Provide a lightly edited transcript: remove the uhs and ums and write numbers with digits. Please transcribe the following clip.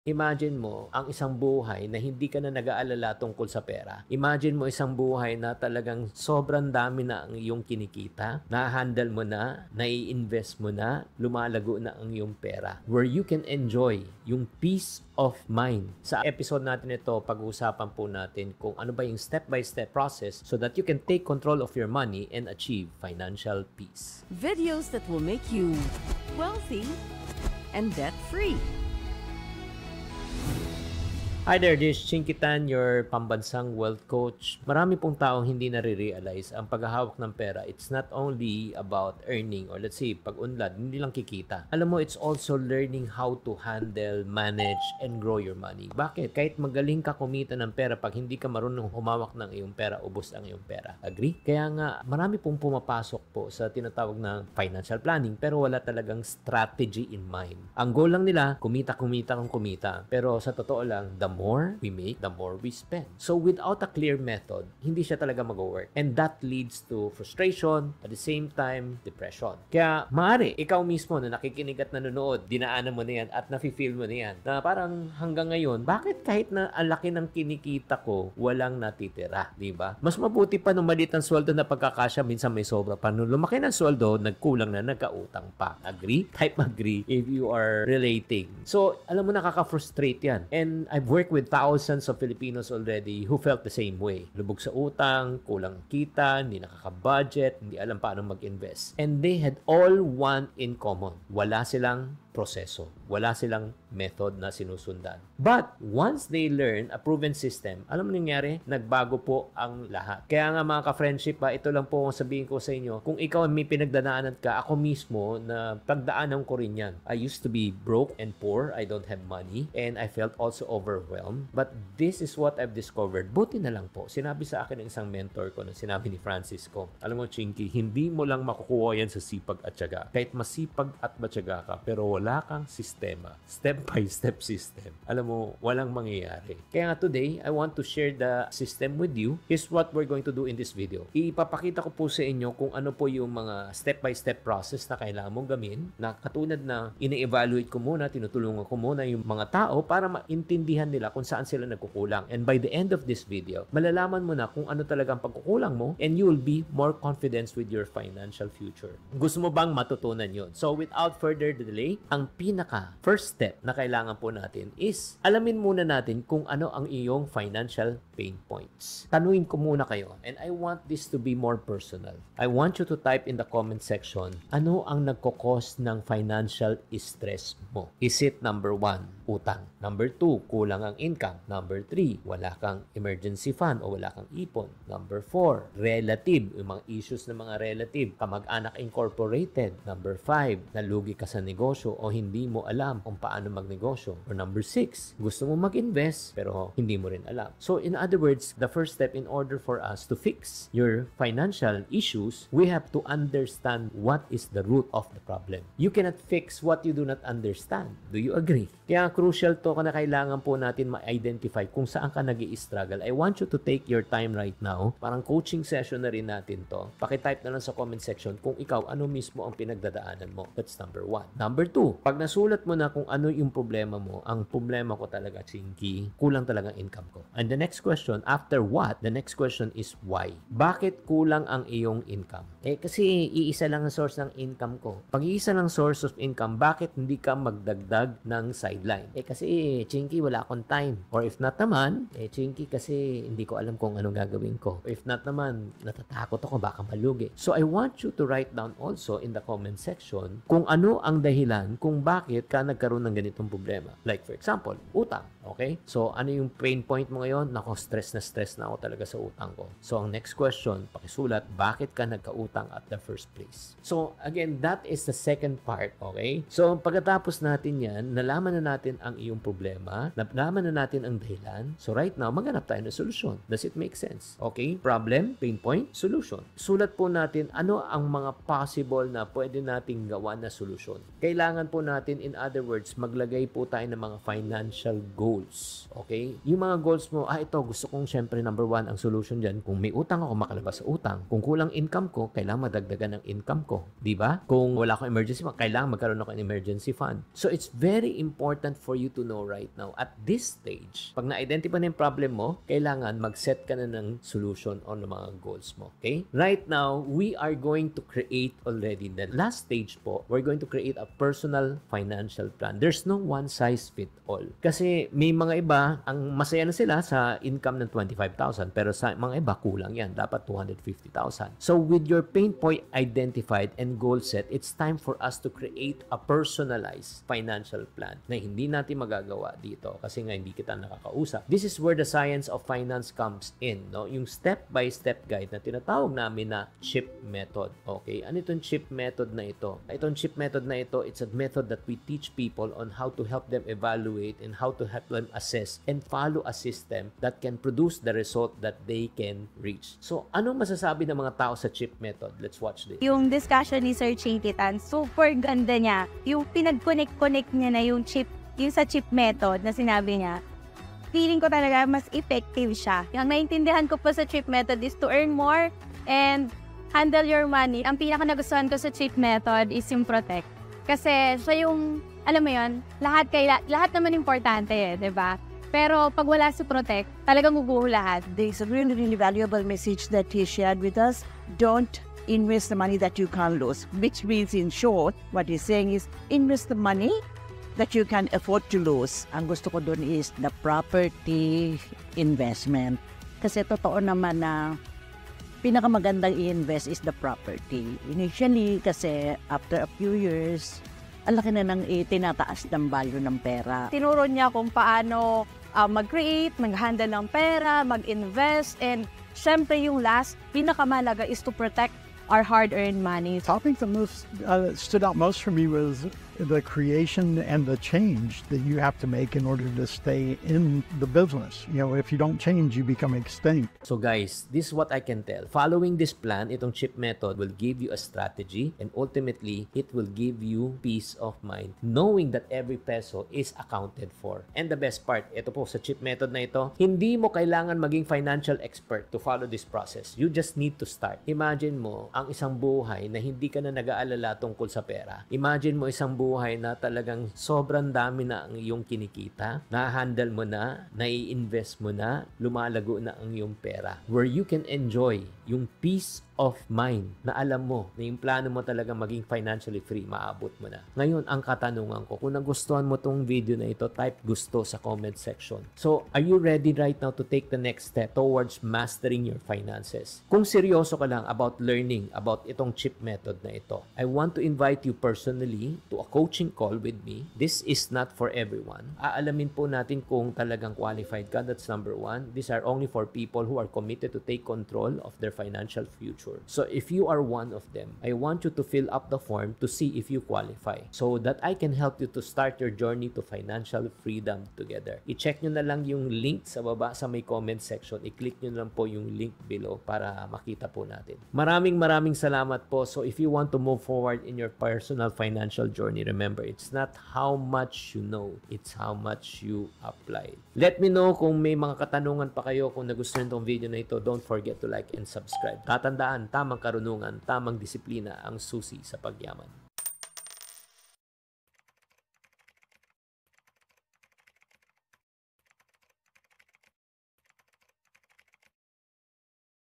Imagine mo ang isang buhay na hindi ka na nag-aalala tungkol sa pera. Imagine mo isang buhay na talagang sobrang dami na ang iyong kinikita, na-handle mo na, nai-invest mo na, lumalago na ang iyong pera. Where you can enjoy yung peace of mind. Sa episode natin ito, pag-uusapan po natin kung ano ba yung step-by-step process so that you can take control of your money and achieve financial peace. Videos that will make you wealthy and debt-free. Hi there, this is Chinky Tan, your pambansang wealth coach. Marami pong taong hindi nare-realize ang paghahawak ng pera. It's not only about earning or let's say pag-unlad, hindi lang kikita. Alam mo, it's also learning how to handle, manage, and grow your money. Bakit? Kahit magaling ka kumita ng pera, pag hindi ka marunong humawak ng iyong pera, ubos ang iyong pera. Agree? Kaya nga, marami pong pumapasok po sa tinatawag na financial planning pero wala talagang strategy in mind. Ang goal lang nila, kumita. Pero sa totoo lang, the more we make, the more we spend. So without a clear method, hindi siya talaga mag-work. And that leads to frustration, at the same time, depression. Kaya maaari, ikaw mismo na nakikinig at nanonood, dinaanan mo na yan at nafe-feel mo na yan, na parang hanggang ngayon, bakit kahit na ang laki ng kinikita ko, walang natitira, di ba? Mas mabuti pa nung maliit ang sweldo na pagkakasya, minsan may sobra pa. Nung lumaki ng sweldo, nagkulang na, nagkautang pa. Agree? Type agree if you are relating. So, alam mo, nakaka-frustrate yan. And I've worked with thousands of Filipinos already who felt the same way. Lubog sa utang, kulang kita, hindi nakaka-budget, hindi alam paano mag-invest. And they had all one in common. Wala silang proseso. Wala silang method na sinusundan. But once they learn a proven system, alam mo nangyari? Nagbago po ang lahat. Kaya nga mga ka-friendship, ito lang po ang sabihin ko sa inyo. Kung ikaw may pinagdadaanan ka, ako mismo na pagdaanan ko rin yan. I used to be broke and poor. I don't have money. And I felt also overwhelmed. But this is what I've discovered. Buti na lang po. Sinabi sa akin ng isang mentor ko na sinabi ni Francisco, alam mo Chinky, hindi mo lang makukuha yan sa sipag at tiyaga. Kahit masipag at matyaga ka, pero wala kang sistema. Step-by-step system. Alam mo, walang mangyayari. Kaya nga today, I want to share the system with you. Here's what we're going to do in this video. Ipapakita ko po sa inyo kung ano po yung mga step-by-step process na kailangan mong gawin na katulad na ini-evaluate ko muna, tinutulungan ko muna yung mga tao para maintindihan nila kung saan sila nagkukulang. And by the end of this video, malalaman mo na kung ano talagang pagkukulang mo and you will be more confident with your financial future. Gusto mo bang matutunan yun? So without further delay, ang pinaka first step na kailangan po natin is alamin muna natin kung ano ang iyong financial pain points. Tanuin ko muna kayo and I want this to be more personal. I want you to type in the comment section, ano ang nagkakos ng financial stress mo? Is it number 1, utang? Number 2, kulang ang income. Number 3, wala kang emergency fund o wala kang ipon. Number 4, relative, yung mga issues ng mga relative, kamag-anak incorporated. Number 5, nalugi ka sa negosyo o hindi mo alam kung paano magnegosyo. Or number 6, gusto mo mag-invest pero hindi mo rin alam. So in other words, the first step in order for us to fix your financial issues, we have to understand what is the root of the problem. You cannot fix what you do not understand. Do you agree? Kaya crucial to na kailangan po natin ma-identify kung saan ka nag-i-struggle. I want you to take your time right now. Parang coaching session na rin natin to. Pakitype na lang sa comment section kung ikaw, ano mismo ang pinagdadaanan mo. That's number 1. Number 2, pag nasulat mo na kung ano yung problema mo, ang problema ko talaga, Chinky, kulang talaga income ko. And the next question, after what, the next question is why? Bakit kulang ang iyong income? Kasi iisa lang ang source ng income ko. Pag iisa lang source of income, bakit hindi ka magdagdag ng sideline? Kasi, Chinky, wala akong time. Or if not naman, Chinky, kasi hindi ko alam kung anong gagawin ko. Or if not naman, natatakot ako, baka malugi. So, I want you to write down also in the comment section kung ano ang dahilan kung bakit ka nagkaroon ng ganitong problema. Like, for example, utang. Okay? So, ano yung pain point mo ngayon? Nako, stress na ako talaga sa utang ko. So, ang next question, pakisulat, bakit ka nagkautang at the first place? So, again, that is the second part. Okay? So, pagkatapos natin yan, nalaman na natin ang iyong problema, nalaman na natin ang dahilan. So, right now, maghanap tayo ng solusyon. Does it make sense? Okay? Problem, pain point, solution. Sulat po natin ano ang mga possible na pwede nating gawa na solusyon. Kailangan po natin, in other words, maglagay po tayo ng mga financial goals. Okay? Yung mga goals mo, ito, gusto kong syempre number 1, ang solution dyan. Kung may utang ako, makalabas sa utang. Kung kulang income ko, kailangan madagdagan ng income ko. Diba? Kung wala akong emergency fund, kailangan magkaroon ako ng emergency fund. So, it's very important for you to know right now. At this stage, pag na-identify na yung problem mo, kailangan mag-set ka na ng solution on the mga goals mo. Okay? Right now, we are going to create already the last stage po, we're going to create a personal financial plan. There's no one size fit all. Kasi may mga iba, ang masaya na sila sa income ng 25,000 pero sa mga iba, kulang yan. Dapat 250,000. So with your pain point identified and goal set, it's time for us to create a personalized financial plan na hindi natin magagawa dito kasi nga hindi kita nakakausap. This is where the science of finance comes in, no? Yung step-by-step guide na tinatawag namin na CHIP method. Okay? Ano itong CHIP method na ito? Itong CHIP method na ito, it's a method that we teach people on how to help them evaluate and how to help them assess and follow a system that can produce the result that they can reach. So, anong masasabi ng mga tao sa CHIP method? Let's watch this. Yung discussion ni Sir Chinkitan, super ganda niya. Yung pinag-connect niya na yung sa chip method na sinabi niya, feeling ko talaga mas effective siya. Yung naintindihan ko po sa chip method is to earn more and handle your money. Ang pinaka nagustuhan ko sa chip method is yung protect. Kasi siya yung, alam mo yun, lahat naman importante eh, di ba? Pero pag wala si protect, talagang guguho lahat. There's a really, really valuable message that he shared with us. Don't invest the money that you can't lose, which means in short, what he's saying is invest the money that you can afford to lose. Ang gusto ko doon is the property investment. Kasi totoo naman na pinakamagandang i-invest is the property. Initially, kasi after a few years, ang laki na nang tinataas ng value ng pera. Tinuro niya kung paano mag-create, mag-handle ng pera, mag-invest, and syempre yung last, pinakamalaga is to protect our hard-earned money. The topic that most stood out most for me was the creation and the change that you have to make in order to stay in the business. You know, if you don't change, you become extinct. So guys, this is what I can tell. Following this plan, itong CHIP method will give you a strategy and ultimately, it will give you peace of mind knowing that every peso is accounted for. And the best part, ito po sa CHIP method na ito, hindi mo kailangan maging financial expert to follow this process. You just need to start. Imagine mo ang isang buhay na hindi ka na nag-aalala tungkol sa pera. Imagine mo isang buhay na talagang sobrang dami na ang iyong kinikita, na-handle mo na, nai-invest mo na, lumalago na ang iyong pera. Where you can enjoy yung peace of mind na alam mo na yung plano mo talaga maging financially free, maabot mo na. Ngayon, ang katanungan ko, kung nagustuhan mo tong video na ito, type gusto sa comment section. So, are you ready right now to take the next step towards mastering your finances? Kung seryoso ka lang about learning about itong CHIP method na ito, I want to invite you personally to a coaching call with me. This is not for everyone. Aalamin po natin kung talagang qualified ka. That's number one. These are only for people who are committed to take control of their financial future. So if you are one of them, I want you to fill up the form to see if you qualify so that I can help you to start your journey to financial freedom together. I-check nyo na lang yung link sa baba sa may comment section. I-click nyo lang po yung link below para makita po natin. Maraming salamat po. So if you want to move forward in your personal financial journey, remember, it's not how much you know, it's how much you apply. Let me know kung may mga katanungan pa kayo. Kung nagustuhan itong video na ito, don't forget to like and subscribe. Tatandaan, tamang karunungan, tamang disiplina ang susi sa pagyaman.